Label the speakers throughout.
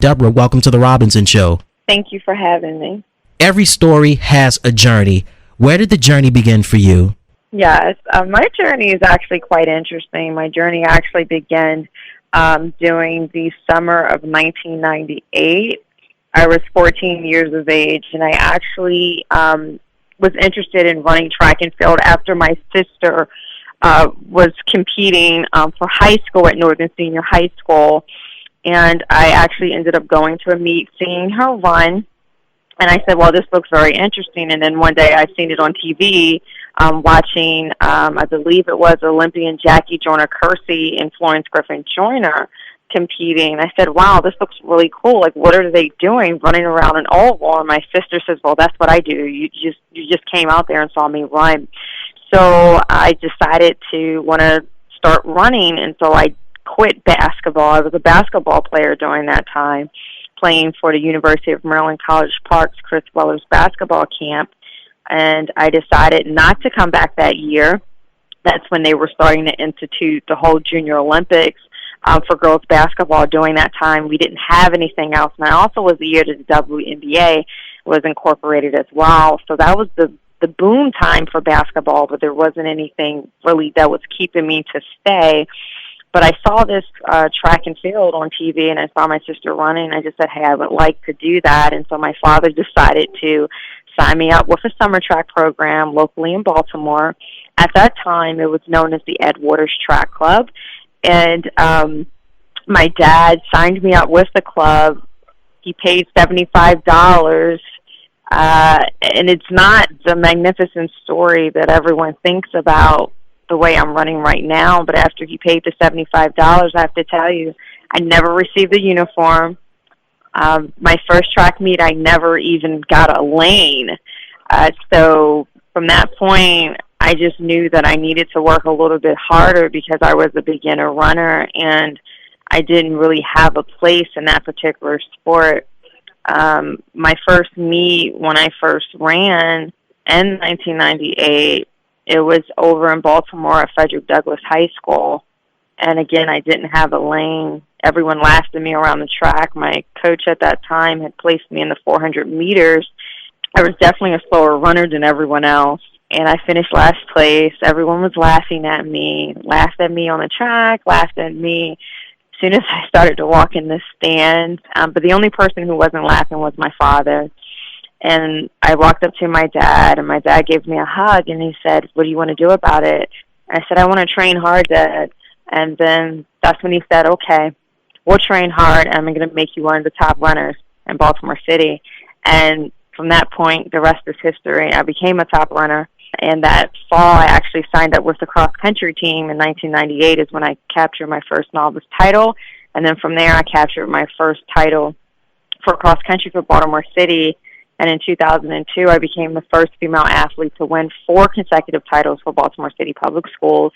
Speaker 1: Deborah, welcome to the Robinson Show.
Speaker 2: Thank you for having me.
Speaker 1: Every story has a journey. Where did the journey begin for you?
Speaker 2: Yes, my journey is actually quite interesting. My journey actually began during the summer of 1998. I was 14 years of age, and I actually was interested in running track and field after my sister was competing for high school at Northern Senior High School. And I actually ended up going to a meet, seeing her run, and I said, well, this looks very interesting. And then one day I seen it on TV, watching, I believe it was Olympian Jackie Joyner-Kersee and Florence Griffin Joyner competing. And I said, wow, this looks really cool. Like, what are they doing, running around an oval? And my sister says, well, that's what I do. You just came out there and saw me run. So I decided to want to start running, and so I quit basketball. I was a basketball player during that time, playing for the University of Maryland College Park's Chris Weller's basketball camp, and I decided not to come back that year. That's when they were starting to institute the whole Junior Olympics for girls basketball. During that time, we didn't have anything else, and I also was the year that the WNBA was incorporated as well, so that was the boom time for basketball, but there wasn't anything really that was keeping me to stay. But I saw this track and field on TV, and I saw my sister running. I just said, hey, I would like to do that. And so my father decided to sign me up with a summer track program locally in Baltimore. At that time, it was known as the Ed Waters Track Club. And my dad signed me up with the club. He paid $75. And it's not the magnificent story that everyone thinks about the way I'm running right now, but after he paid the $75, I have to tell you, I never received a uniform. My first track meet, I never even got a lane. So from that point, I just knew that I needed to work a little bit harder because I was a beginner runner, and I didn't really have a place in that particular sport. My first meet when I first ran in 1998, it was over in Baltimore at Frederick Douglass High School. And again, I didn't have a lane. Everyone laughed at me around the track. My coach at that time had placed me in the 400 meters. I was definitely a slower runner than everyone else. And I finished last place. Everyone was laughing at me, laughed at me on the track, laughed at me as soon as I started to walk in the stand. But the only person who wasn't laughing was my father. And I walked up to my dad, and my dad gave me a hug, and he said, what do you want to do about it? And I said, I want to train hard, Dad. And then that's when he said, okay, we'll train hard, and I'm going to make you one of the top runners in Baltimore City. And from that point, the rest is history. I became a top runner. And that fall, I actually signed up with the cross-country team in 1998 is when I captured my first novice title. And then from there, I captured my first title for cross-country for Baltimore City. And in 2002, I became the first female athlete to win 4 consecutive titles for Baltimore City Public Schools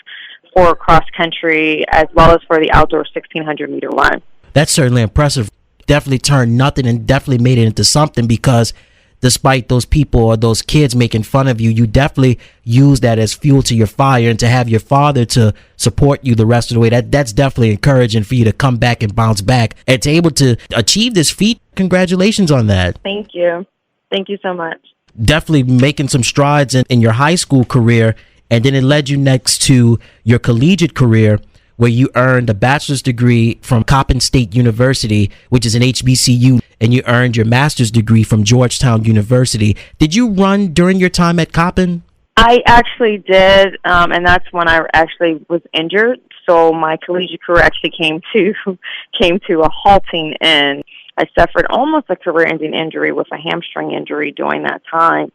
Speaker 2: for cross-country as well as for the outdoor 1,600-meter run.
Speaker 1: That's certainly impressive. Definitely turned nothing and definitely made it into something, because despite those people or those kids making fun of you, you definitely use that as fuel to your fire, and to have your father to support you the rest of the way, that's definitely encouraging for you to come back and bounce back and to able to achieve this feat. Congratulations on that.
Speaker 2: Thank you. Thank you so much.
Speaker 1: Definitely making some strides in your high school career, and then it led you next to your collegiate career, where you earned a bachelor's degree from Coppin State University, which is an HBCU, and you earned your master's degree from Georgetown University. Did you run during your time at Coppin?
Speaker 2: I actually did, and that's when I actually was injured. So my collegiate career actually came to a halting end. I suffered almost a career-ending injury with a hamstring injury during that time,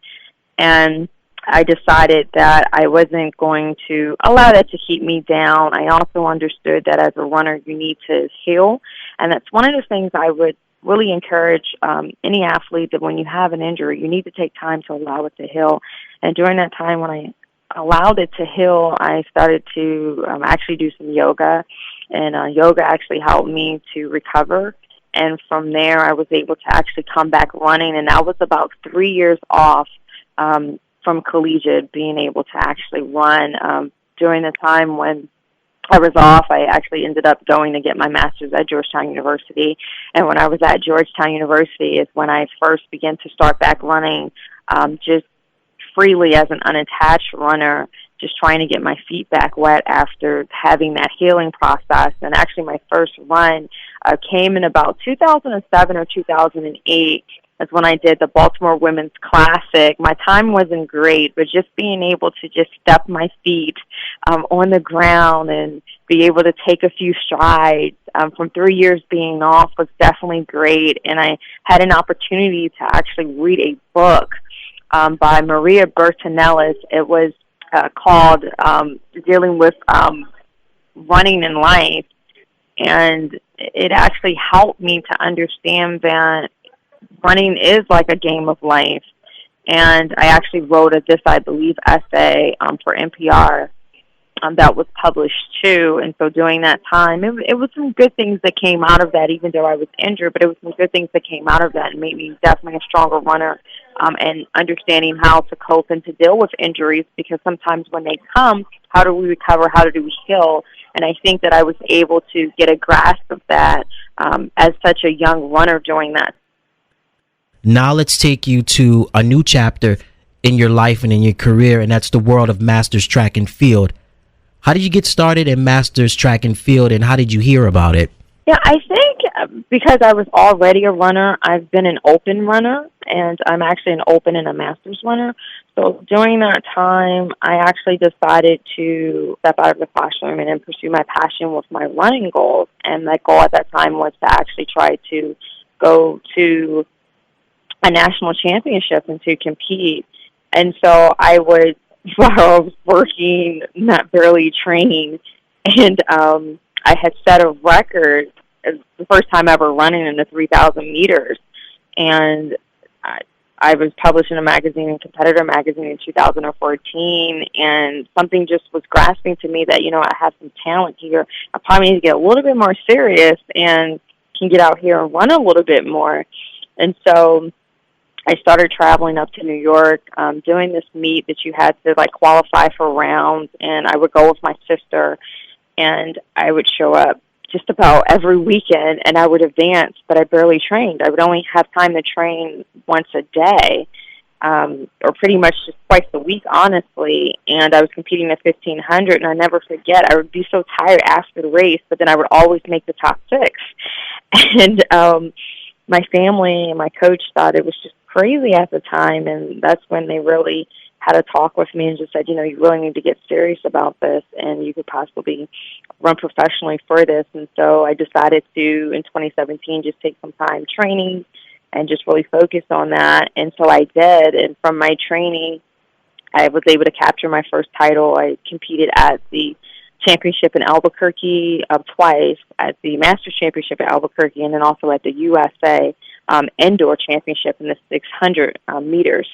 Speaker 2: and I decided that I wasn't going to allow that to keep me down. I also understood that as a runner, you need to heal, and that's one of the things I would really encourage any athlete, that when you have an injury, you need to take time to allow it to heal. And during that time when I allowed it to heal, I started to actually do some yoga, and yoga actually helped me to recover. And from there, I was able to actually come back running, and that was about 3 years off from collegiate, being able to actually run during the time when I was off. I actually ended up going to get my master's at Georgetown University. And when I was at Georgetown University is when I first began to start back running, just freely as an unattached runner, just trying to get my feet back wet after having that healing process. And actually my first run came in about 2007 or 2008. That's when I did the Baltimore Women's Classic. My time wasn't great, but just being able to just step my feet on the ground and be able to take a few strides from 3 years being off was definitely great. And I had an opportunity to actually read a book by Maria Bertinellis. It was called Dealing with Running in Life. And it actually helped me to understand that running is like a game of life. And I actually wrote this, I believe, essay for NPR that was published too. And so during that time, it was some good things that came out of that, even though I was injured, but it was some good things that came out of that and made me definitely a stronger runner, and understanding how to cope and to deal with injuries, because sometimes when they come, how do we recover? How do we heal? And I think that I was able to get a grasp of that as such a young runner during that.
Speaker 1: Now let's take you to a new chapter in your life and in your career, and that's the world of Masters Track and Field. How did you get started in Masters Track and Field, and how did you hear about it?
Speaker 2: Yeah, I think because I was already a runner, I've been an open runner, and I'm actually an open and a Masters runner. So during that time, I actually decided to step out of the classroom and then pursue my passion with my running goals. And my goal at that time was to actually try to go to a national championship and to compete. And so I would, while I was working, not barely training, and I had set a record, the first time ever running in the 3,000 meters. And I was published in a magazine, in Competitor Magazine in 2014, and something just was grasping to me that, I have some talent here. I probably need to get a little bit more serious and can get out here and run a little bit more. And so I started traveling up to New York, doing this meet that you had to qualify for rounds, and I would go with my sister, and I would show up just about every weekend, and I would advance, but I barely trained. I would only have time to train once a day, or pretty much just twice a week, honestly, and I was competing at 1,500, and I never forget, I would be so tired after the race, but then I would always make the top 6. And my family and my coach thought it was just crazy at the time, and that's when they really had a talk with me and just said, you really need to get serious about this, and you could possibly run professionally for this. And so I decided to, in 2017, just take some time training and just really focus on that. And so I did, and from my training, I was able to capture my first title. I competed at the championship in Albuquerque twice, at the Masters Championship in Albuquerque, and then also at the USA Indoor Championship in the 600 meters.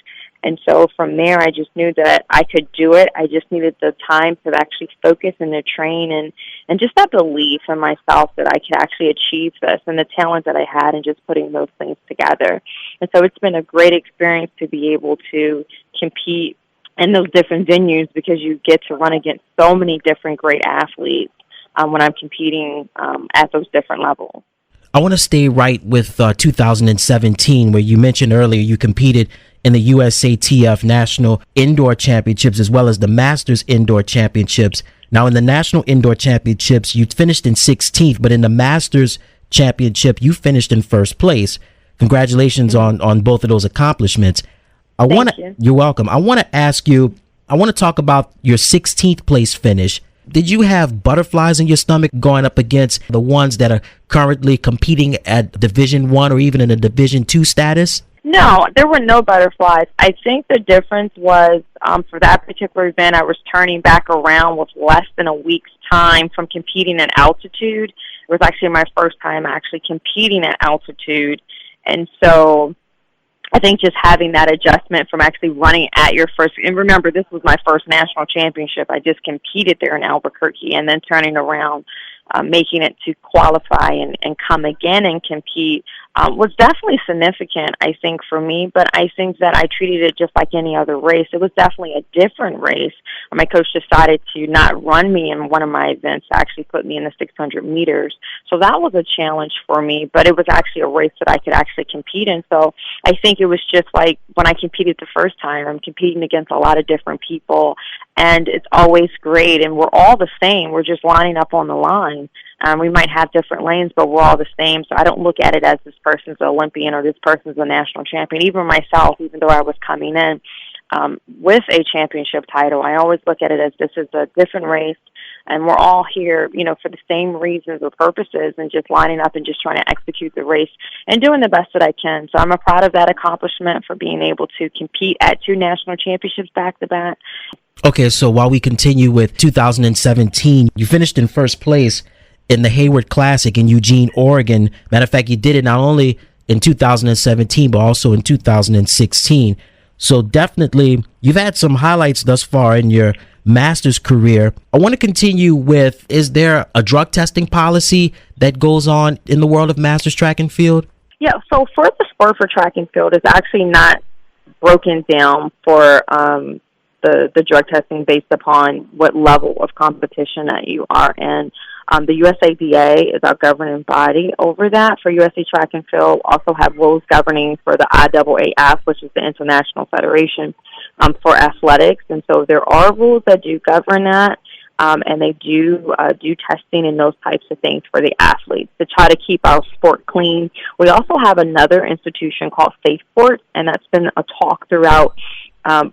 Speaker 2: And so from there, I just knew that I could do it. I just needed the time to actually focus and to train and just that belief in myself that I could actually achieve this, and the talent that I had, and just putting those things together. And so it's been a great experience to be able to compete in those different venues, because you get to run against so many different great athletes when I'm competing at those different levels.
Speaker 1: I want to stay right with 2017, where you mentioned earlier you competed in the USATF National Indoor Championships as well as the Masters Indoor Championships. Now, in the National Indoor Championships, you finished in 16th, but in the Masters Championship, you finished in first place. Congratulations on both of those accomplishments. You're welcome. I want to ask you, I want to talk about your 16th place finish. Did you have butterflies in your stomach going up against the ones that are currently competing at Division I or even in a Division II status?
Speaker 2: No, there were no butterflies. I think the difference was for that particular event, I was turning back around with less than a week's time from competing at altitude. It was actually my first time actually competing at altitude. And so I think just having that adjustment from actually running at your first, and remember, this was my first national championship. I just competed there in Albuquerque, and then turning around, making it to qualify and come again and compete was definitely significant, I think, for me. But I think that I treated it just like any other race. It was definitely a different race. My coach decided to not run me in one of my events, to actually put me in the 600 meters. So that was a challenge for me, but it was actually a race that I could actually compete in. So I think it was just like when I competed the first time, I'm competing against a lot of different people, and it's always great, and we're all the same. We're just lining up on the line. We might have different lanes, but we're all the same. So I don't look at it as this person's an Olympian or this person's a national champion. Even myself, even though I was coming in with a championship title, I always look at it as this is a different race, and we're all here, for the same reasons or purposes, and just lining up and just trying to execute the race and doing the best that I can. So I'm proud of that accomplishment, for being able to compete at 2 national championships back to back.
Speaker 1: Okay, so while we continue with 2017, you finished in first place in the Hayward Classic in Eugene, Oregon. Matter of fact, you did it not only in 2017, but also in 2016. So definitely, you've had some highlights thus far in your master's career. I want to continue with, is there a drug testing policy that goes on in the world of masters track and field?
Speaker 2: Yeah, so for the sport for track and field, it's actually not broken down for the drug testing based upon what level of competition that you are in. The USADA is our governing body over that. For USA Track and Field, also have rules governing for the IAAF, which is the International Federation for Athletics. And so there are rules that do govern that, and they do testing and those types of things for the athletes to try to keep our sport clean. We also have another institution called Safe Sport, and that's been a talk throughout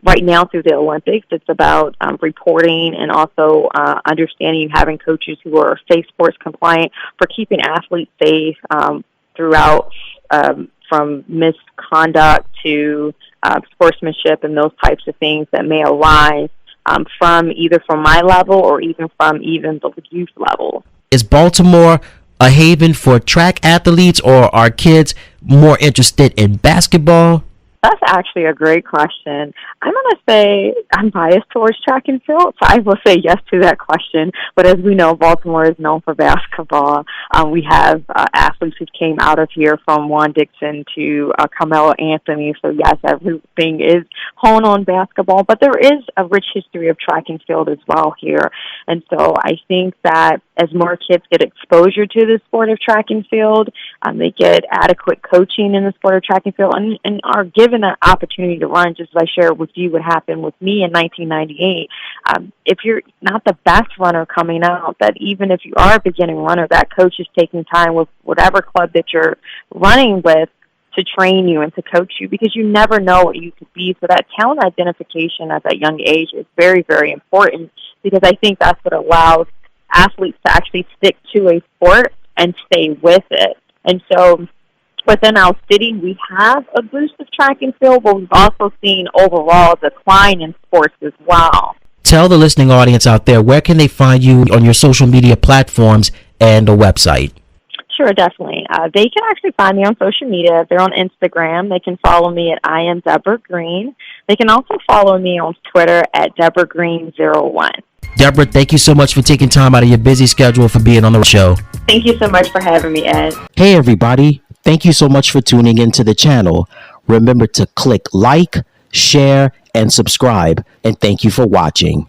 Speaker 2: right now through the Olympics. It's about reporting and also understanding, having coaches who are safe sports compliant for keeping athletes safe throughout, from misconduct to sportsmanship and those types of things that may arise from my level or even from the youth level.
Speaker 1: Is Baltimore a haven for track athletes, or are kids more interested in basketball?
Speaker 2: That's actually a great question. I'm going to say I'm biased towards track and field, so I will say yes to that question. But as we know, Baltimore is known for basketball. We have athletes who came out of here, from Juan Dixon to Carmelo Anthony. So yes, everything is honed on basketball. But there is a rich history of track and field as well here. And so I think that as more kids get exposure to the sport of track and field, they get adequate coaching in the sport of track and field, and are given an opportunity to run, just as I shared with you what happened with me in 1998. If you're not the best runner coming out, that even if you are a beginning runner, that coach is taking time with whatever club that you're running with to train you and to coach you, because you never know what you could be. So that talent identification at that young age is very, very important, because I think that's what allows athletes to actually stick to a sport and stay with it. And so within our city, we have a boost of track and field, but we've also seen overall a decline in sports as well.
Speaker 1: Tell the listening audience out there, where can they find you on your social media platforms and a website?
Speaker 2: Sure, definitely. They can actually find me on social media. If they're on Instagram, they can follow me at I am Deborah Green. They can also follow me on Twitter at Deborah Green01.
Speaker 1: Deborah, thank you so much for taking time out of your busy schedule for being on the show.
Speaker 2: Thank you so much for having me, Ed.
Speaker 1: Hey, everybody. Thank you so much for tuning into the channel. Remember to click like, share, and subscribe. And thank you for watching.